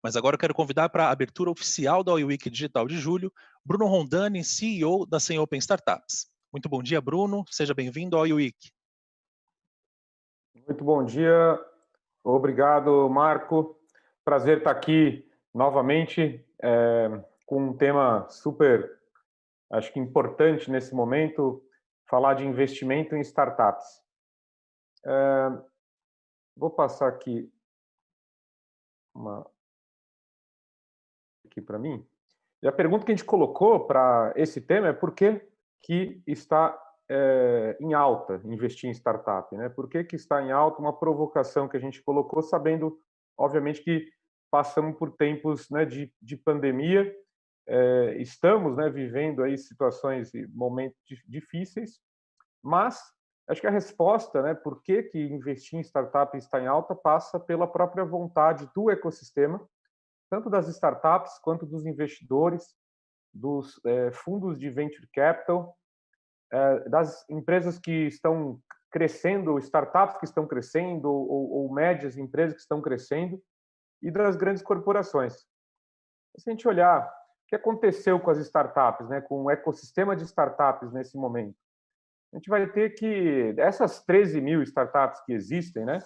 Mas agora eu quero convidar para a abertura oficial da Oi Week Digital de julho, Bruno Rondani, CEO da Sem Open Startups. Muito bom dia, Bruno. Seja bem-vindo ao Oi Week. Muito bom dia. Obrigado, Marco. Prazer estar aqui novamente com um tema super, acho que importante nesse momento, falar de investimento em startups. Vou passar aqui para mim. E a pergunta que a gente colocou para esse tema é por que está em alta investir em startup, né? Por que está em alta? Uma provocação que a gente colocou, sabendo, obviamente, que passamos por tempos, né, de pandemia, estamos, né, vivendo aí situações e momentos difíceis, mas acho que a resposta, né, por que investir em startup está em alta, passa pela própria vontade do ecossistema, tanto das startups quanto dos investidores, dos fundos de venture capital, das empresas que estão crescendo, startups que estão crescendo, ou médias empresas que estão crescendo, e das grandes corporações. Se a gente olhar o que aconteceu com as startups, né, com o ecossistema de startups nesse momento, a gente vai ter que essas 13 mil startups que existem, né,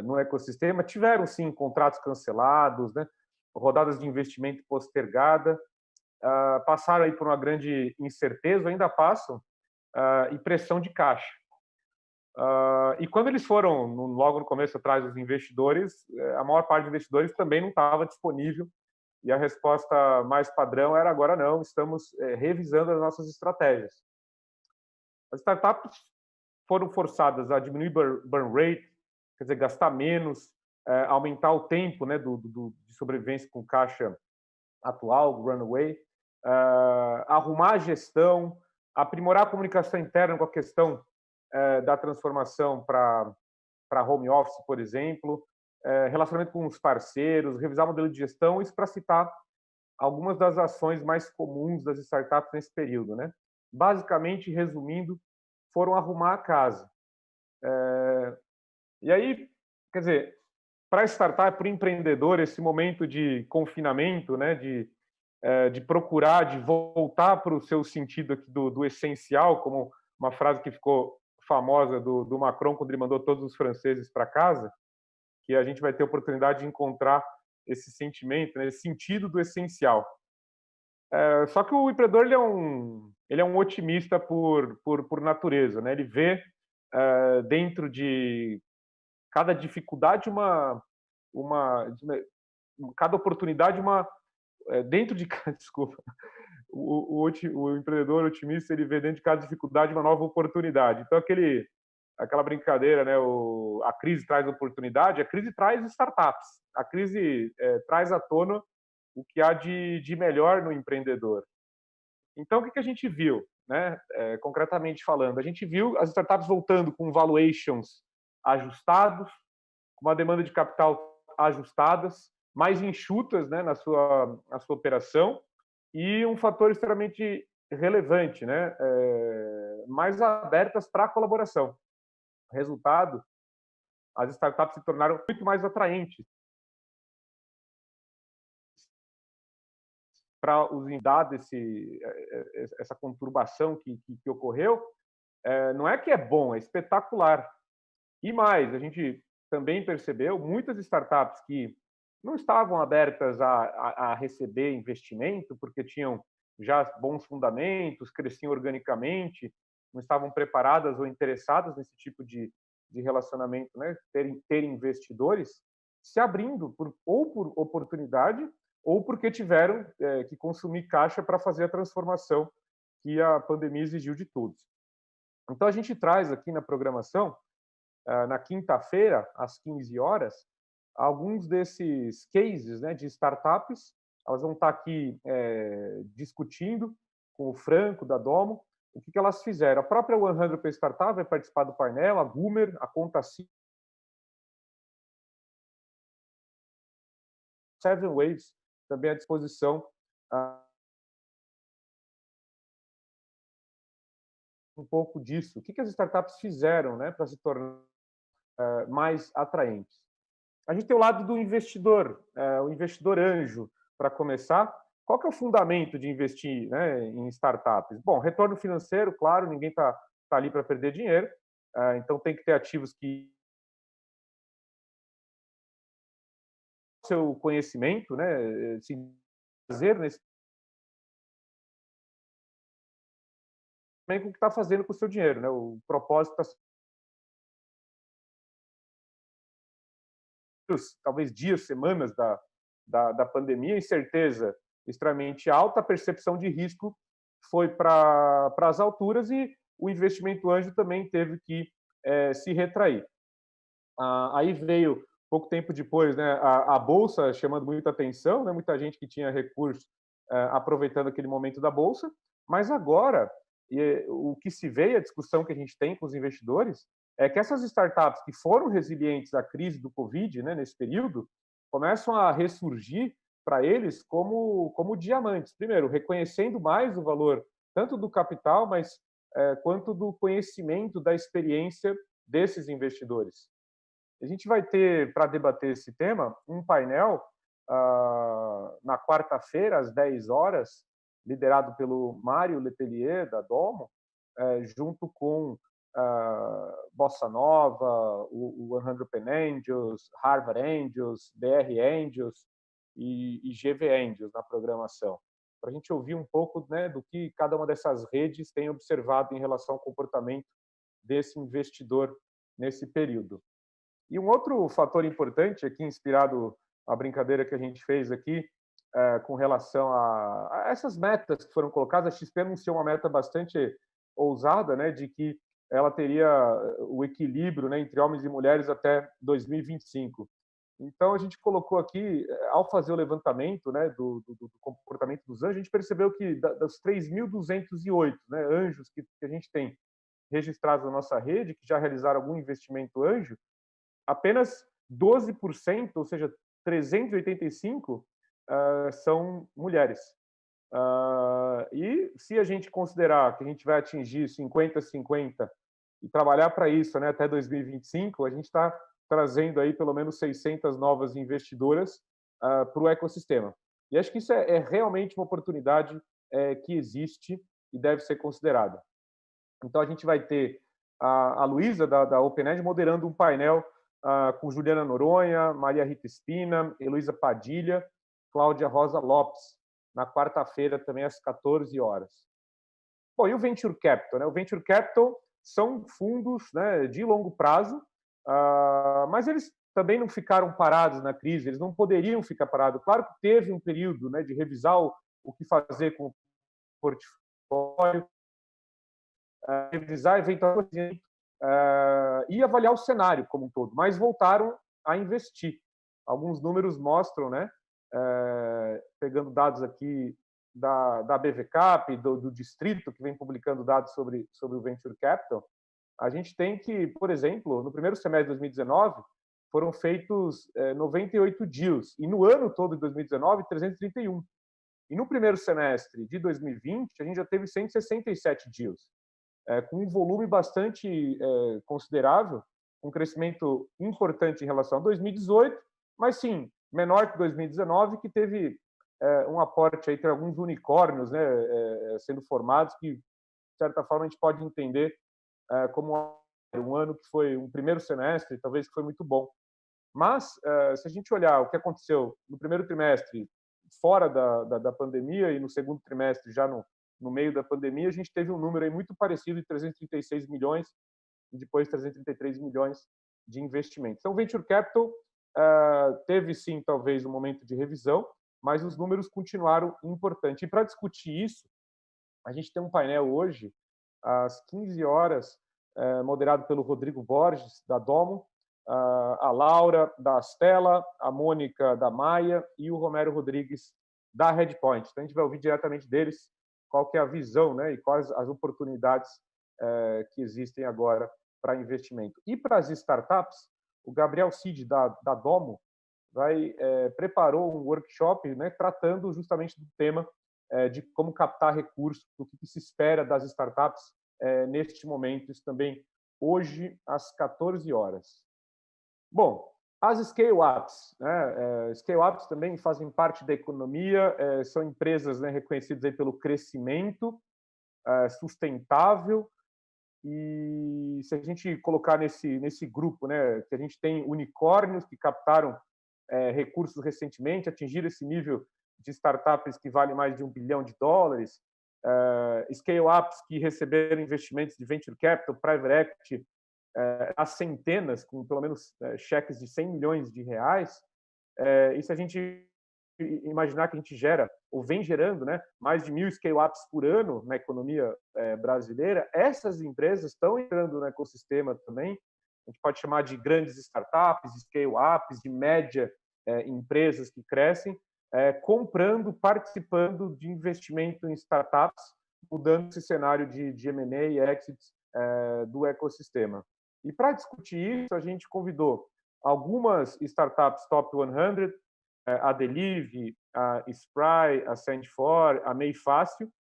no ecossistema, tiveram sim contratos cancelados, né, rodadas de investimento postergada, passaram aí por uma grande incerteza, ainda passam, e pressão de caixa. E quando eles foram, logo no começo, atrás dos investidores, a maior parte dos investidores também não estava disponível, e a resposta mais padrão era: agora não, estamos revisando as nossas estratégias. As startups foram forçadas a diminuir burn rate, quer dizer, gastar menos, aumentar o tempo, né, de sobrevivência com caixa atual, runway, arrumar a gestão, aprimorar a comunicação interna com a questão da transformação para home office, por exemplo, relacionamento com os parceiros, revisar o modelo de gestão, isso para citar algumas das ações mais comuns das startups nesse período, né? Basicamente, resumindo, foram arrumar a casa. E aí, quer dizer, para startup, para o empreendedor, esse momento de confinamento, né, de procurar, de voltar para o seu sentido aqui do essencial, como uma frase que ficou famosa do Macron quando ele mandou todos os franceses para casa, que a gente vai ter a oportunidade de encontrar esse sentimento, né, esse sentido do essencial. Só que o empreendedor ele é um otimista por natureza, né? Ele vê dentro de cada dificuldade cada oportunidade dentro de desculpa, o empreendedor otimista, ele vê dentro de cada dificuldade uma nova oportunidade. Então aquela brincadeira, né, a crise traz oportunidade, a crise traz startups, a crise traz à tona o que há de melhor no empreendedor. Então o que a gente viu, né, concretamente falando? A gente viu as startups voltando com valuations ajustados, com uma demanda de capital ajustadas, mais enxutas, né, na sua operação, e um fator extremamente relevante, né, mais abertas para a colaboração. Resultado, as startups se tornaram muito mais atraentes para os dados essa conturbação que ocorreu. Não é que é bom, é espetacular. E mais, a gente também percebeu muitas startups que não estavam abertas a receber investimento, porque tinham já bons fundamentos, cresciam organicamente, não estavam preparadas ou interessadas nesse tipo de relacionamento, né? ter investidores, se abrindo ou por oportunidade ou porque tiveram que consumir caixa para fazer a transformação que a pandemia exigiu de todos. Então, a gente traz aqui na programação, na quinta-feira, às 15 horas, alguns desses cases, né, de startups. Elas vão estar aqui discutindo com o Franco, da Domo, o que elas fizeram. A própria 100 Startup vai participar do painel, a Gumer, a Conta Seven Waves também à disposição, um pouco disso. O que as startups fizeram, né, para se tornar mais atraentes? A gente tem o lado do investidor, o investidor anjo, para começar. Qual que é o fundamento de investir, né, em startups? Bom, retorno financeiro, claro, ninguém está ali para perder dinheiro, então tem que ter ativos que seu conhecimento, né, se fazer nesse com o que está fazendo com o seu dinheiro, né? O propósito está talvez dias, semanas da pandemia, incerteza extremamente alta, a percepção de risco foi para as alturas e o investimento anjo também teve que se retrair. Aí veio, pouco tempo depois, né, a Bolsa chamando muita atenção, né, muita gente que tinha recursos aproveitando aquele momento da Bolsa, mas agora o que se vê, a discussão que a gente tem com os investidores, é que essas startups que foram resilientes à crise do Covid, né, nesse período, começam a ressurgir para eles como diamantes. Primeiro, reconhecendo mais o valor tanto do capital, mas quanto do conhecimento, da experiência desses investidores. A gente vai ter, para debater esse tema, um painel na quarta-feira, às 10 horas, liderado pelo Mário Letelier, da Domo, junto com Bossa Nova, o 100 Pen Angels, Harvard Angels, BR Angels e GV Angels na programação, para a gente ouvir um pouco, né, do que cada uma dessas redes tem observado em relação ao comportamento desse investidor nesse período. E um outro fator importante, aqui inspirado a brincadeira que a gente fez aqui, com relação a essas metas que foram colocadas, a XP anunciou uma meta bastante ousada, né, de que ela teria o equilíbrio, né, entre homens e mulheres até 2025. Então, a gente colocou aqui, ao fazer o levantamento, né, do comportamento dos anjos, a gente percebeu que dos 3.208, né, anjos que a gente tem registrados na nossa rede, que já realizaram algum investimento anjo, apenas 12%, ou seja, 385, são mulheres. E se a gente considerar que a gente vai atingir 50-50 e trabalhar para isso, né, até 2025, a gente está trazendo aí pelo menos 600 novas investidoras para o ecossistema. E acho que isso é realmente uma oportunidade que existe e deve ser considerada. Então, a gente vai ter a Luísa, da OpenEd, moderando um painel com Juliana Noronha, Maria Rita Espina, Heloísa Padilha, Cláudia Rosa Lopes, na quarta-feira, também às 14 horas. Bom, e o Venture Capital? Né? O Venture Capital são fundos, né, de longo prazo, mas eles também não ficaram parados na crise, eles não poderiam ficar parados. Claro que teve um período, né, de revisar o que fazer com o portfólio, revisar eventualmente e avaliar o cenário como um todo, mas voltaram a investir. Alguns números mostram, né, pegando dados aqui da BVCap, do Distrito, que vem publicando dados sobre o Venture Capital, a gente tem que, por exemplo, no primeiro semestre de 2019, foram feitos 98 deals, e no ano todo de 2019, 331. E no primeiro semestre de 2020, a gente já teve 167 deals, com um volume bastante considerável, um crescimento importante em relação a 2018, mas sim, menor que 2019, que teve um aporte aí, tem alguns unicórnios, né, sendo formados, que, de certa forma, a gente pode entender como um ano que foi um primeiro semestre, talvez que foi muito bom. Mas, se a gente olhar o que aconteceu no primeiro trimestre, fora da pandemia, e no segundo trimestre, já no meio da pandemia, a gente teve um número aí muito parecido de 336 milhões e depois 333 milhões de investimento. Então, o Venture Capital teve, sim, talvez um momento de revisão, mas os números continuaram importantes. E para discutir isso, a gente tem um painel hoje, às 15 horas, moderado pelo Rodrigo Borges, da Domo, a Laura, da Astela, a Mônica, da Maia e o Romero Rodrigues, da Redpoint. Então, a gente vai ouvir diretamente deles qual que é a visão, né, e quais as oportunidades que existem agora para investimento. E para as startups, o Gabriel Cid, da Domo, preparou um workshop, né, tratando justamente do tema de como captar recursos, o que se espera das startups neste momento, isso também hoje às 14 horas. Bom, As scale-ups, né? Scale-ups também fazem parte da economia, são empresas, né, reconhecidas aí pelo crescimento sustentável. E se a gente colocar nesse grupo, né, que a gente tem unicórnios que captaram recursos recentemente, atingiram esse nível de startups que valem mais de US$ 1 bilhão, scale-ups que receberam investimentos de venture capital, private equity, a centenas, com pelo menos cheques de R$ 100 milhões. E se a gente imaginar que a gente gera, ou vem gerando, né, mais de 1.000 scale-ups por ano na economia brasileira, essas empresas estão entrando no ecossistema também. A gente pode chamar de grandes startups, scale-ups, de média empresas que crescem, comprando, participando de investimento em startups, mudando esse cenário de M&A e exits do ecossistema. E para discutir isso, a gente convidou algumas startups top 100, a Delive, a Spry, a Send4, a Meifácil,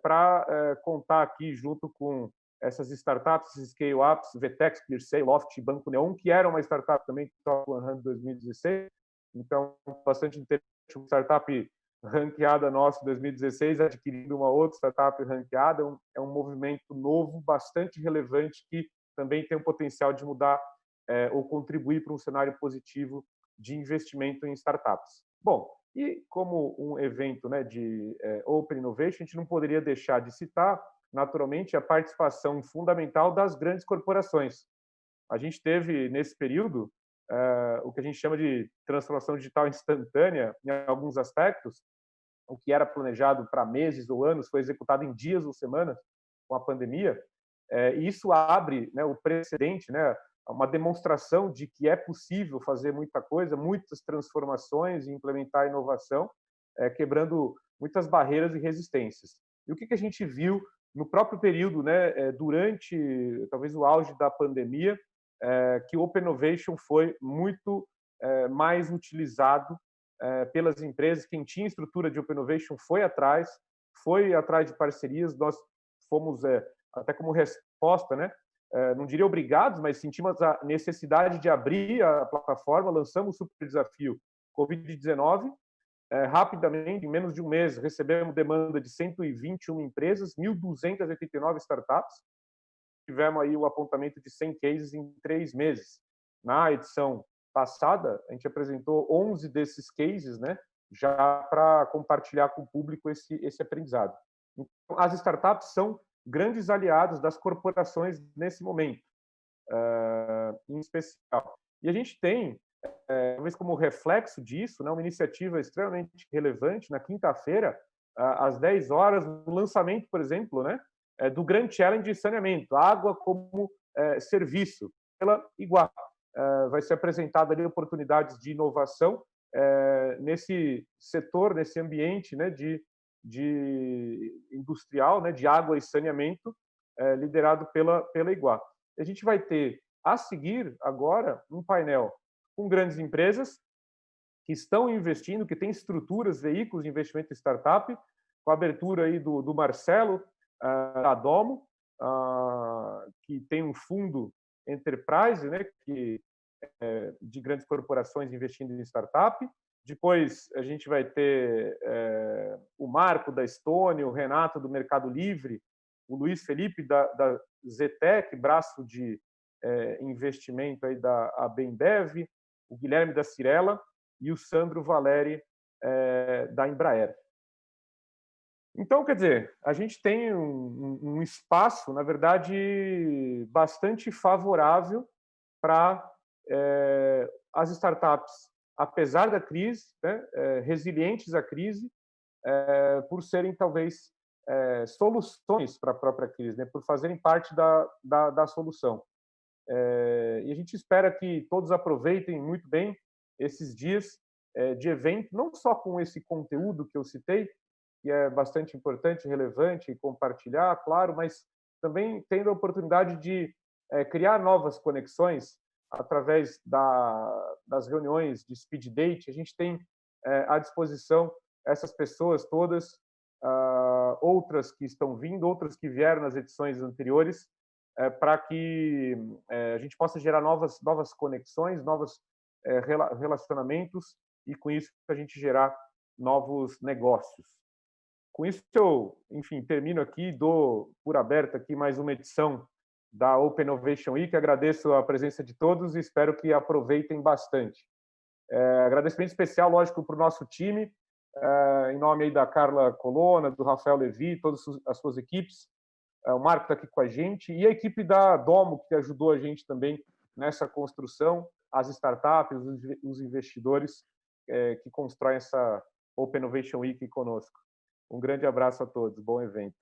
para contar aqui junto com essas startups, esses scale-ups, Vetex, Clearsay, Loft, Banco Neon, que era uma startup também top 100 2016. Então, bastante interessante, uma startup ranqueada nossa em 2016, adquirindo uma outra startup ranqueada. É um movimento novo, bastante relevante, que também tem o potencial de mudar ou contribuir para um cenário positivo de investimento em startups. Bom, e como um evento, né, de Open Innovation, a gente não poderia deixar de citar, naturalmente, a participação fundamental das grandes corporações. A gente teve, nesse período, o que a gente chama de transformação digital instantânea, em alguns aspectos. O que era planejado para meses ou anos foi executado em dias ou semanas com a pandemia. E isso abre, né, o precedente, né, uma demonstração de que é possível fazer muita coisa, muitas transformações e implementar inovação, quebrando muitas barreiras e resistências. E o que a gente viu no próprio período, né, durante talvez o auge da pandemia, que o Open Innovation foi muito mais utilizado pelas empresas. Quem tinha estrutura de Open Innovation foi atrás de parcerias. Nós fomos até como resposta, né, não diria obrigados, mas sentimos a necessidade de abrir a plataforma, lançamos o super desafio Covid-19. Rapidamente, em menos de um mês, recebemos demanda de 121 empresas, 1.289 startups. Tivemos aí o apontamento de 100 cases em 3 meses. Na edição passada, a gente apresentou 11 desses cases, né, já para compartilhar com o público esse aprendizado. Então, as startups são grandes aliados das corporações nesse momento, em especial. E a gente tem, talvez como reflexo disso, né, uma iniciativa extremamente relevante na quinta-feira, às 10 horas, no lançamento, por exemplo, né, do Grand Challenge de saneamento, água como serviço, pela Iguá. Vai ser apresentada ali oportunidades de inovação nesse setor, nesse ambiente, né, de industrial, né, de água e saneamento, liderado pela Iguá. A gente vai ter, a seguir, agora, um painel com grandes empresas que estão investindo, que têm estruturas, veículos de investimento em startup, com a abertura aí do Marcelo, da Domo, que tem um fundo enterprise, né, de grandes corporações investindo em startup. Depois a gente vai ter o Marco da Estônia, o Renato do Mercado Livre, o Luiz Felipe da Zetec, braço de investimento aí da Bembev, o Guilherme da Cirela e o Sandro Valeri da Embraer. Então, quer dizer, a gente tem um espaço, na verdade, bastante favorável para as startups, apesar da crise, né, resilientes à crise, por serem talvez soluções para a própria crise, né, por fazerem parte da solução. E a gente espera que todos aproveitem muito bem esses dias de evento, não só com esse conteúdo que eu citei, que é bastante importante, relevante, e compartilhar, claro, mas também tendo a oportunidade de criar novas conexões através das reuniões de speed date. A gente tem à disposição essas pessoas todas, outras que estão vindo, outras que vieram nas edições anteriores, para que a gente possa gerar novas conexões, novas relacionamentos e, com isso, a gente gerar novos negócios. Com isso, eu, enfim, termino aqui, dou por aberta aqui mais uma edição da Open Innovation Week. Agradeço a presença de todos e espero que aproveitem bastante. Agradecimento especial, lógico, para o nosso time, em nome aí da Carla Colonna, do Rafael Levi, todas as suas equipes. O Marco está aqui com a gente e a equipe da Domo, que ajudou a gente também nessa construção, as startups, os investidores que constroem essa Open Innovation Week conosco. Um grande abraço a todos, bom evento.